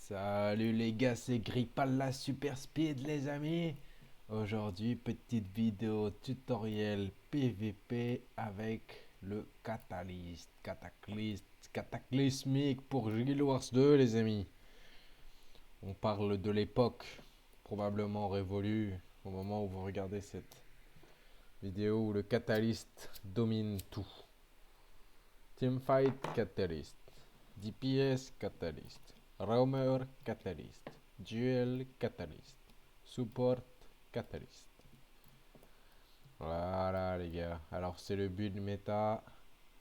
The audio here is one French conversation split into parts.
Salut les gars, c'est Grippal la Super Speed les amis. Aujourd'hui, petite vidéo tutoriel PVP avec le cataclysmique pour Guild Wars 2 les amis. On parle de l'époque probablement révolue au moment où vous regardez cette vidéo où le Catalyst domine tout. Teamfight Catalyst, DPS Catalyst, Roamer Catalyst, Duel Catalyst, Support Catalyst. Voilà les gars, alors c'est le build méta,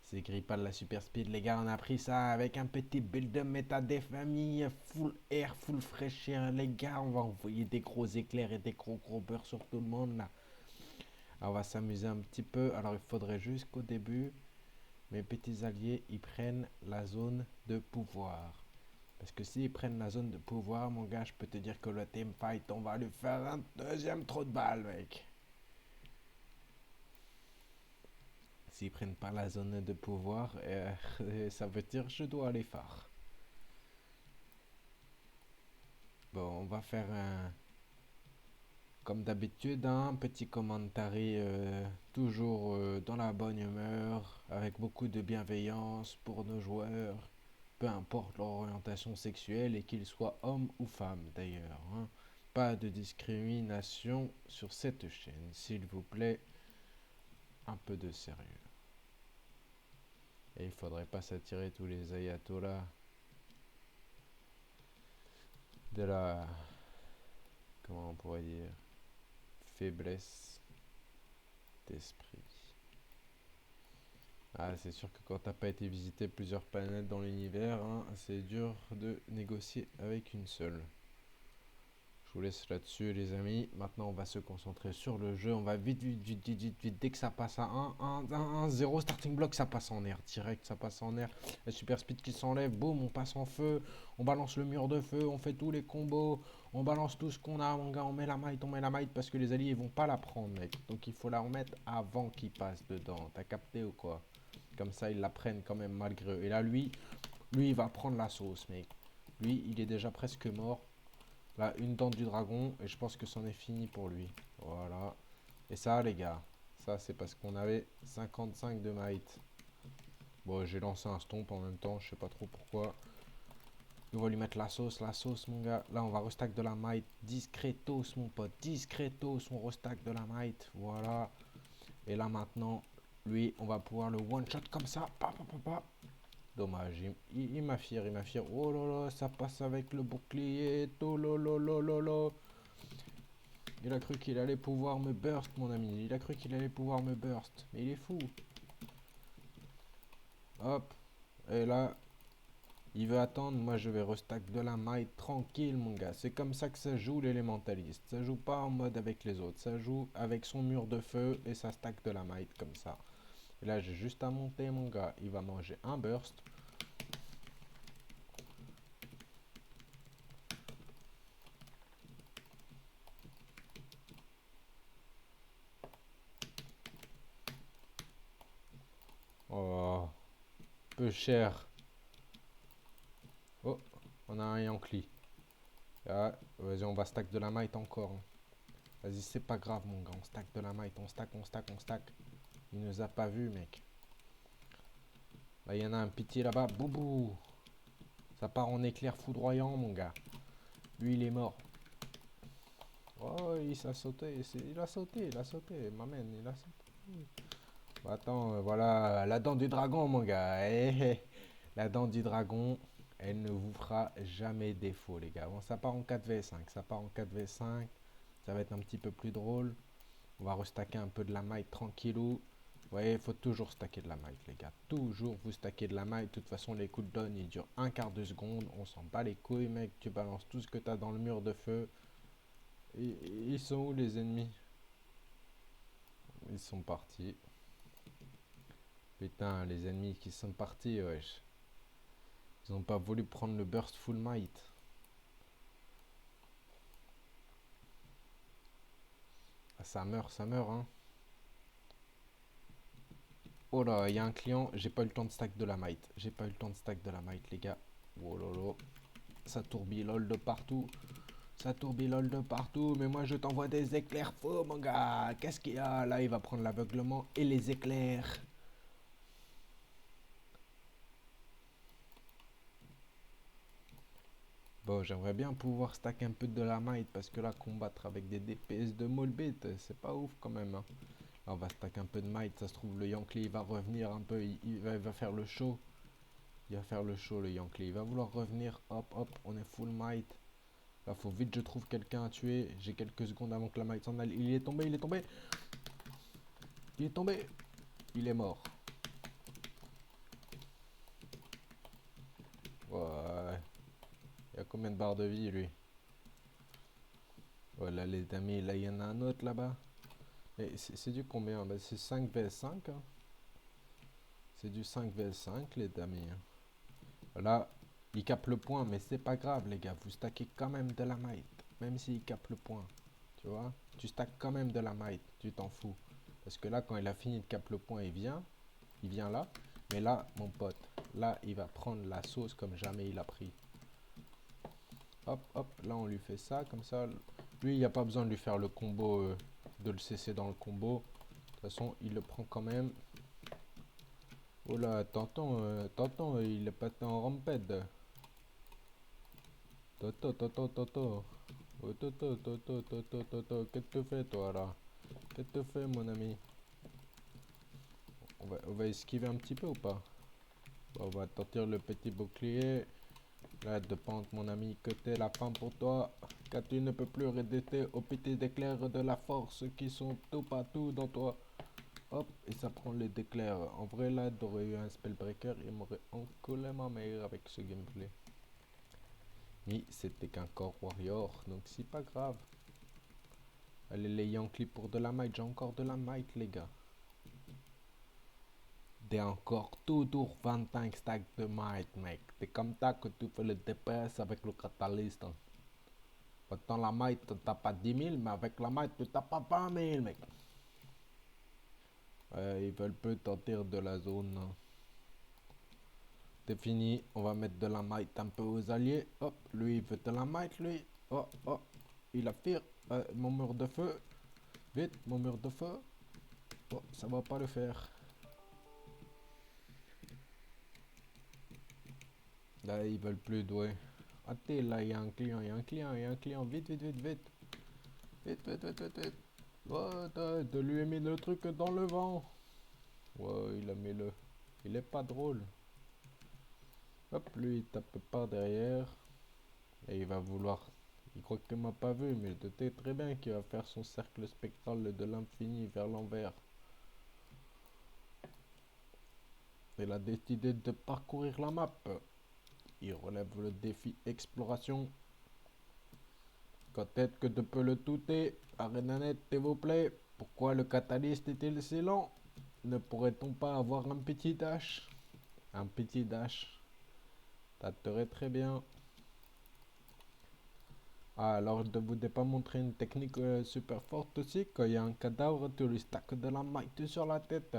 c'est Grippal la Super Speed les gars, on a pris ça avec un petit build de méta des familles, full air, full fraîcheur les gars, on va envoyer des gros éclairs et des gros beurres sur tout le monde là. Alors, on va s'amuser un petit peu, alors il faudrait juste qu'au début, mes petits alliés, ils prennent la zone de pouvoir. Parce que s'ils prennent la zone de pouvoir, mon gars, je peux te dire que le teamfight, on va lui faire un deuxième trou de balle, mec. S'ils prennent pas la zone de pouvoir, ça veut dire que je dois aller phare. Bon, on va faire un... Comme d'habitude, un petit commentary, toujours dans la bonne humeur, avec beaucoup de bienveillance pour nos joueurs, peu importe leur orientation sexuelle et qu'ils soient hommes ou femmes d'ailleurs, hein. Pas de discrimination sur cette chaîne, s'il vous plaît, un peu de sérieux. Et il faudrait pas s'attirer tous les ayatollahs de la, comment on pourrait dire, faiblesse d'esprit. Ah, c'est sûr que quand t'as pas été visiter plusieurs planètes dans l'univers, hein, c'est dur de négocier avec une seule. Je vous laisse là-dessus les amis. Maintenant on va se concentrer sur le jeu. On va vite. Dès que ça passe à 0 starting block, ça passe en air. Direct, ça passe en air. La super speed qui s'enlève, boum, on passe en feu. On balance le mur de feu, on fait tous les combos. On balance tout ce qu'on a, mon gars. On met la might parce que les alliés ils vont pas la prendre, mec. Donc il faut la remettre avant qu'ils passent dedans. T'as capté ou quoi? Comme ça ils la prennent quand même malgré eux. Et là lui il va prendre la sauce, mec. Lui il est déjà presque mort. Là, une dent du dragon, et je pense que c'en est fini pour lui. Voilà. Et ça, les gars, ça, c'est parce qu'on avait 55 de might. Bon, j'ai lancé un stomp en même temps, je sais pas trop pourquoi. On va lui mettre la sauce, mon gars. Là, on va restack de la might. Discretos, mon pote. Discretos, on restack de la might. Voilà. Et là, maintenant, lui, on va pouvoir le one-shot comme ça. Dommage, il m'a fier, il m'a fier. Oh là là, ça passe avec le bouclier. Oh là là là là là. Il a cru qu'il allait pouvoir me burst, mon ami. Il a cru qu'il allait pouvoir me burst. Mais il est fou. Hop. Et là, il veut attendre. Moi, je vais restack de la maille tranquille, mon gars. C'est comme ça que ça joue l'élémentaliste. Ça joue pas en mode avec les autres. Ça joue avec son mur de feu et ça stack de la maille comme ça. Et là, j'ai juste à monter, mon gars. Il va manger un burst. Oh, peu cher. Oh, on a un Yankee. Ah, vas-y, on va stack de la might encore, hein. Vas-y, c'est pas grave, mon gars. On stack de la might. On stack, on stack, on stack. Il nous a pas vu, mec. Là, il y en a un pitié là-bas. Boubou. Ça part en éclair foudroyant, mon gars. Lui, il est mort. Oh, il s'est sauté. Il a sauté, il a sauté. M'amène, il a sauté. Bon, attends, voilà. La dent du dragon, mon gars. La dent du dragon, elle ne vous fera jamais défaut, les gars. Bon, ça part en 4v5. Ça part en 4v5. Ça va être un petit peu plus drôle. On va restacker un peu de la maille tranquillou. Vous voyez, il faut toujours stacker de la maille, les gars. Toujours vous stacker de la maille. De toute façon, les cooldowns, ils durent un quart de seconde. On s'en bat les couilles, mec. Tu balances tout ce que tu as dans le mur de feu. Et, ils sont où, les ennemis? Ils sont partis. Putain, les ennemis qui sont partis, wesh. Ils ont pas voulu prendre le burst full might. Ah, ça meurt, hein. Oh là, il y a un client. J'ai pas eu le temps de stack de la might. J'ai pas eu le temps de stack de la might, les gars. Oh là là. Ça tourbillole de partout. Ça tourbillole de partout. Mais moi, je t'envoie des éclairs faux, mon gars. Qu'est-ce qu'il y a? Là, il va prendre l'aveuglement et les éclairs. Bon, j'aimerais bien pouvoir stack un peu de la might parce que là, combattre avec des DPS de Molbit, c'est pas ouf quand même, hein. Là, on va stack un peu de might. Ça se trouve, le Yankee il va revenir un peu. Il va faire le show. Il va faire le show, le Yankee. Il va vouloir revenir. Hop, hop, on est full might. Là, faut vite je trouve quelqu'un à tuer. J'ai quelques secondes avant que la might s'en aille. Il est tombé, il est tombé. Il est tombé. Il est mort. Ouais. Il y a combien de barres de vie, lui? Voilà, les amis. Là, il y en a un autre là-bas. Et c'est du combien? Bah, c'est 5 vs 5. Hein. C'est du 5 vs 5, les amis. Là, il capte le point, mais c'est pas grave, les gars. Vous stackez quand même de la might. Même s'il capte le point. Tu vois? Tu stacks quand même de la might. Tu t'en fous. Parce que là, quand il a fini de cap le point, il vient. Il vient là. Mais là, mon pote, là, il va prendre la sauce comme jamais il a pris. Hop, hop, là, on lui fait ça, comme ça. Lui, il n'y a pas besoin de lui faire le combo, de le cesser dans le combo. De toute façon, il le prend quand même. Oh là, tonton, il est pas en ramped. Toto, toto, toto. Oh, toto, toto, toto, toto. Qu'est-ce que tu fais, toi, là? Qu'est-ce que tu fais, mon ami? On va esquiver un petit peu ou pas? Bon, on va sortir le petit bouclier. Là, de pente, mon ami, que t'es la femme pour toi. Car tu ne peux plus résister aux petits éclairs de la force qui sont tout partout dans toi. Hop, et ça prend les éclairs. En vrai, là, t'aurais eu un spellbreaker, il m'aurait encore meilleur avec ce gameplay. Mais c'était qu'un core warrior, donc c'est pas grave. Allez, les Yankees pour de la might, j'ai encore de la might, les gars. T'es encore toujours 25 stacks de might, mec. C'est comme ça que tu fais le DPS avec le catalyst. Hein. Pourtant, la might, t'as pas 10 000, mais avec la might, tu t'as pas 20 000, mec. Ils veulent peu sortir de la zone. Hein. C'est fini, on va mettre de la might un peu aux alliés. Hop, lui, il veut de la might, lui. Oh, oh, il affire. Mon mur de feu. Vite, mon mur de feu. Oh, ça va pas le faire. Là, ils veulent plus douer. Attends, là, il y a un client, il y a un client, il y a un client. Vite, vite, vite, vite. Vite, vite, vite, vite, vite. Ouais, de lui a mis le truc dans le vent. Ouais, il a mis le... Il est pas drôle. Hop, lui, il tape par derrière. Et il va vouloir... Il croit qu'il m'a pas vu, mais je sais très bien qu'il va faire son cercle spectral de l'infini vers l'envers. Il a décidé de parcourir la map. Il relève le défi exploration. Quand est-ce que tu peux le touter? Arenanet, s'il vous plaît. Pourquoi le catalyste est-il si lent? Ne pourrait-on pas avoir un petit dash? Un petit dash. Ça serait très bien. Ah, alors je ne voudrais pas montrer une technique super forte aussi. Quand il y a un cadavre, tu lui stack de la might sur la tête.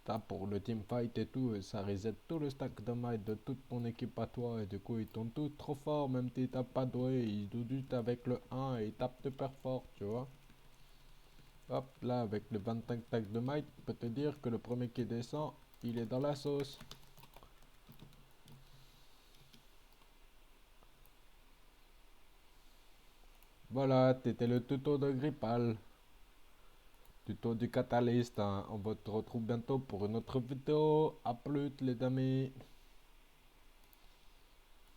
Ça, pour le teamfight et tout, ça reset tout le stack de might de toute ton équipe à toi. Et du coup, ils tombent tous trop fort, même si t'as pas doué. Ils doutent avec le 1 et ils tapent super fort, tu vois. Hop, là, avec le 25 stacks de might, je peux te dire que le premier qui descend, il est dans la sauce. Voilà, t'étais le tuto de Grippal. Tuto du catalyst, hein. On va te retrouver bientôt pour une autre vidéo. A plus les amis.